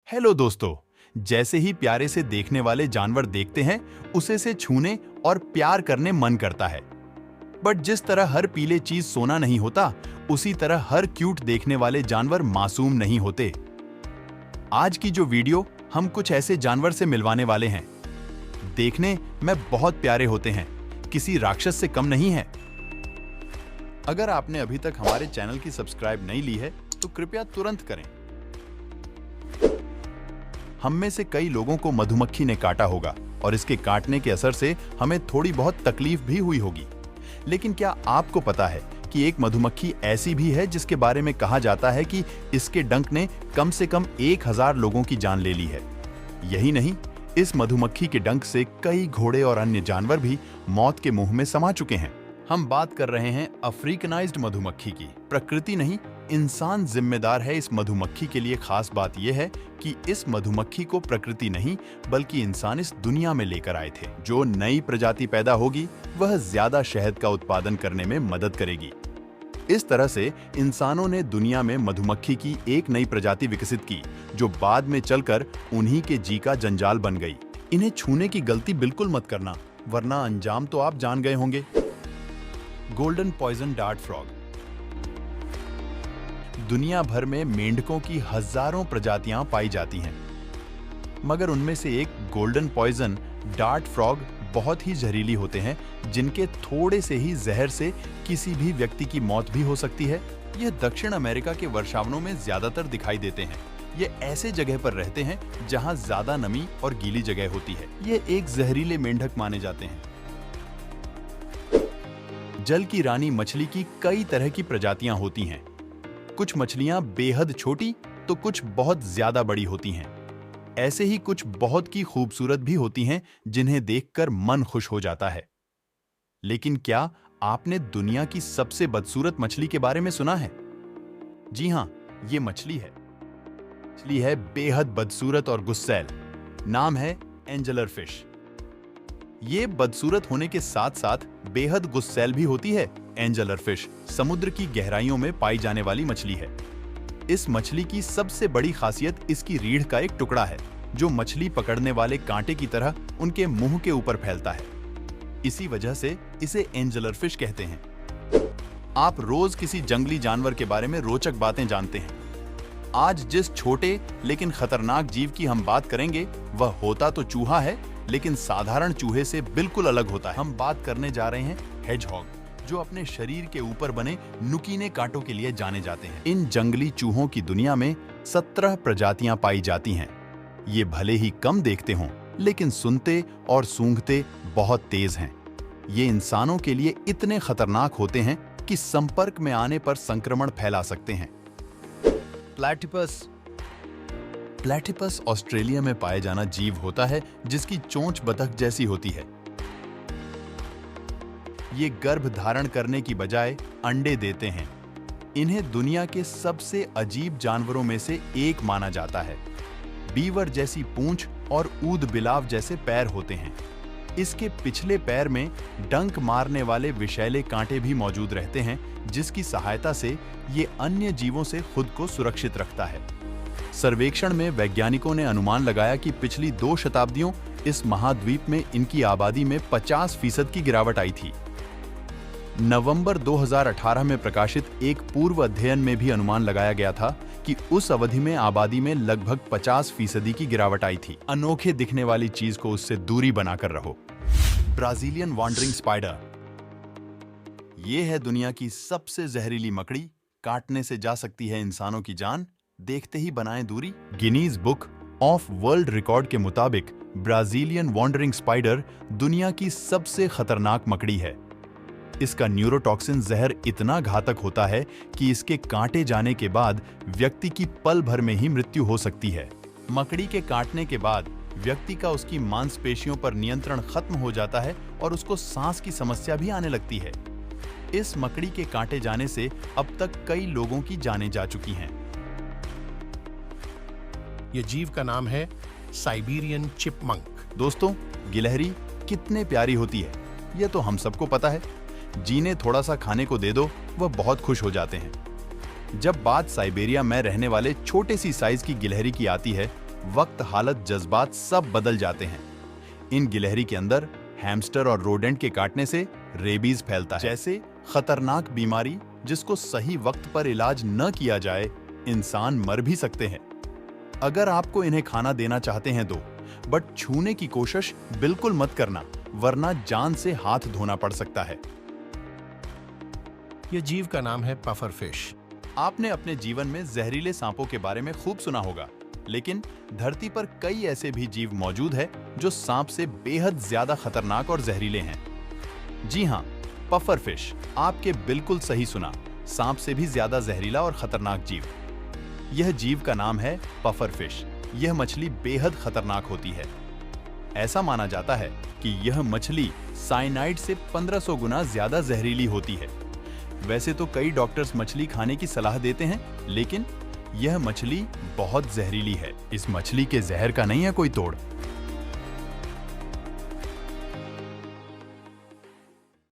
Hello दोस्तों, जैसे ही प्यारे से देखने वाले जानवर देखते हैं उसे से छूने और प्यार करने मन करता है। बट जिस तरह हर पीले चीज सोना नहीं होता, उसी तरह हर क्यूट देखने वाले जानवर मासूम नहीं होते। आज की जो वीडियो हम कुछ ऐसे जानवर से मिलवाने वाले हैं। देखने में बहुत प्यारे होते हैं, किसी राक्षस से कम नहीं है। अगर आपने अभी तक हमारे चैनल की सब्सक्राइब नहीं ली है तो कृपया तुरंत करें। हम में से कई लोगों को मधुमक्खी ने काटा होगा और इसके काटने के असर से हमें थोड़ी बहुत तकलीफ भी हुई होगी। लेकिन क्या आपको पता है कि एक मधुमक्खी ऐसी भी है जिसके बारे में कहा जाता है कि इसके डंक ने कम से कम 1000 लोगों की जान ले ली है। यही नहीं, इस मधुमक्खी के डंक से कई घोड़े और अन्य जानवर भी मौत के मुंह में समा चुके हैं। हम बात कर रहे हैं अफ्रीकनाइज्ड मधुमक्खी की। प्रकृति नहीं, इंसान जिम्मेदार है इस मधुमक्खी के लिए। खास बात यह है कि इस मधुमक्खी को प्रकृति नहीं बल्कि इंसान इस दुनिया में लेकर आए थे। जो नई प्रजाति पैदा होगी वह ज्यादा शहद का उत्पादन करने में मदद करेगी। इस तरह से इंसानों ने दुनिया में मधुमक्खी की एक नई प्रजाति विकसित की, जो बाद में चलकर उन्हीं के जी का जंजाल बन गई। इन्हें छूने की गलती बिल्कुल मत करना, वरना अंजाम तो आप जान गए होंगे। Golden poison dart frog. दुनिया भर में मेंढकों की हजारों प्रजातियां पाई जाती हैं, मगर उनमें से एक गोल्डन पॉइजन डार्ट फ्रॉग बहुत ही जहरीली होते हैं, जिनके थोड़े से ही जहर से किसी भी व्यक्ति की मौत भी हो सकती है। यह दक्षिण अमेरिका के वर्षावनों में ज्यादातर दिखाई देते हैं। ये ऐसे जगह पर रहते हैं जहां ज्यादा नमी और गीली जगह होती है। ये एक जहरीले मेंढक माने जाते हैं। जल की रानी मछली की कई तरह की प्रजातियां होती हैं। कुछ मछलियां बेहद छोटी तो कुछ बहुत ज्यादा बड़ी होती हैं। ऐसे ही कुछ बहुत की खूबसूरत भी होती हैं जिन्हें देखकर मन खुश हो जाता है। लेकिन क्या आपने दुनिया की सबसे बदसूरत मछली के बारे में सुना है? जी हां, ये मछली है बेहद बदसूरत और गुस्सैल। नाम है एंजेलर फिश। ये बदसूरत होने के साथ साथ बेहद गुस्सैल भी होती है। एंजेलर फिश समुद्र की गहराइयों में पाई जाने वाली मछली है। इस मछली की सबसे बड़ी खासियत इसकी रीढ़ का एक टुकड़ा है, जो मछली पकड़ने वाले कांटे की तरह उनके मुंह के ऊपर फैलता है। इसी वजह से इसे एंजेलर फिश कहते हैं। आप रोज किसी जंगली जानवर के बारे में रोचक बातें जानते हैं। आज जिस छोटे लेकिन खतरनाक जीव की हम बात करेंगे वह होता तो चूहा है, लेकिन साधारण चूहे से बिल्कुल अलग होता है। हम बात करने जा रहे हैं हेजहॉग, जो अपने शरीर के ऊपर बने नुकीले कांटों के लिए जाने जाते हैं। इन जंगली चूहों की दुनिया में 17 प्रजातियां पाई जाती हैं। ये भले ही कम देखते हों, लेकिन सुनते और सूंघते बहुत तेज हैं। ये इंसानों के लिए इतने खतरनाक होते हैं कि संपर्क में आने पर संक्रमण फैला सकते हैं। प्लैटिपस ऑस्ट्रेलिया में पाए जाना जीव होता है जिसकी चोंच बतख जैसी होती है। ये गर्भ धारण करने की बजाय अंडे देते हैं। इन्हें दुनिया के सबसे अजीब जानवरों में से एक माना जाता है। बीवर जैसी पूंछ और ऊद बिलाव जैसे पैर होते हैं। इसके पिछले पैर में डंक मारने वाले विषैले कांटे भी मौजूद रहते हैं, जिसकी सहायता से ये अन्य जीवों से खुद को सुरक्षित रखता है। सर्वेक्षण में वैज्ञानिकों ने अनुमान लगाया कि पिछली 2 शताब्दियों इस महाद्वीप में इनकी आबादी में 50% की गिरावट आई थी। नवंबर 2018 में प्रकाशित एक पूर्व अध्ययन में भी अनुमान लगाया गया था कि उस अवधि में आबादी में लगभग 50% की गिरावट आई थी। अनोखे दिखने वाली चीज को उससे दूरी बनाकर रहो। Brazilian wandering spider. ये है दुनिया की सबसे जहरीली मकड़ी। काटने से जा सकती है इंसानों की जान, देखते ही बनाएं दूरी। Guinness book of world record के मुताबिक ब्राजीलियन वॉन्डरिंग स्पाइडर दुनिया की सबसे खतरनाक मकड़ी है। इसका न्यूरोटॉक्सिन जहर इतना घातक होता है कि इसके काटे जाने के बाद व्यक्ति की पल भर में ही मृत्यु हो सकती है। मकड़ी के काटने के बाद व्यक्ति का उसकी मांसपेशियों पर नियंत्रण खत्म हो जाता है और उसको सांस की समस्या भी आने लगती है। इस मकड़ी के काटे जाने से अब तक कई लोगों की जानें जा चुकी हैं। यह जीव का नाम है साइबेरियन चिपमंक। दोस्तों, गिलहरी कितने प्यारी होती है, यह तो हम सबको पता है। जीने थोड़ा सा खाने को दे दो, वह बहुत खुश हो जाते हैं। जब बात साइबेरिया में रहने वाले छोटे सी साइज की गिलहरी की आती है वक्त, हालत, जज्बात सब बदल जाते हैं। इन गिलहरी के अंदर हैमस्टर और रोडेंट के काटने से रेबीज फैलता है, जैसे खतरनाक बीमारी जिसको सही वक्त पर इलाज न किया जाए इंसान मर भी सकते हैं। अगर आपको इन्हें खाना देना चाहते हैं तो, बट छूने की कोशिश बिल्कुल मत करना, वरना जान से हाथ धोना पड़ सकता है। यह जीव का नाम है पफर फिश। आपने अपने जीवन में जहरीले सांपों के बारे में खूब सुना होगा, लेकिन धरती पर कई ऐसे भी जीव मौजूद हैं जो सांप से बेहद ज्यादा खतरनाक और जहरीले हैं। जी हाँ, पफर फिश, आपके बिल्कुल सही सुना, सांप से भी ज्यादा जहरीला और खतरनाक जीव। यह जीव का नाम है पफर फिश। यह मछली बेहद खतरनाक होती है। ऐसा माना जाता है कि यह मछली साइनाइड से 1500 गुना ज्यादा जहरीली होती है। वैसे तो कई डॉक्टर्स मछली खाने की सलाह देते हैं, लेकिन यह मछली बहुत जहरीली है। इस मछली के जहर का नहीं है कोई तोड़।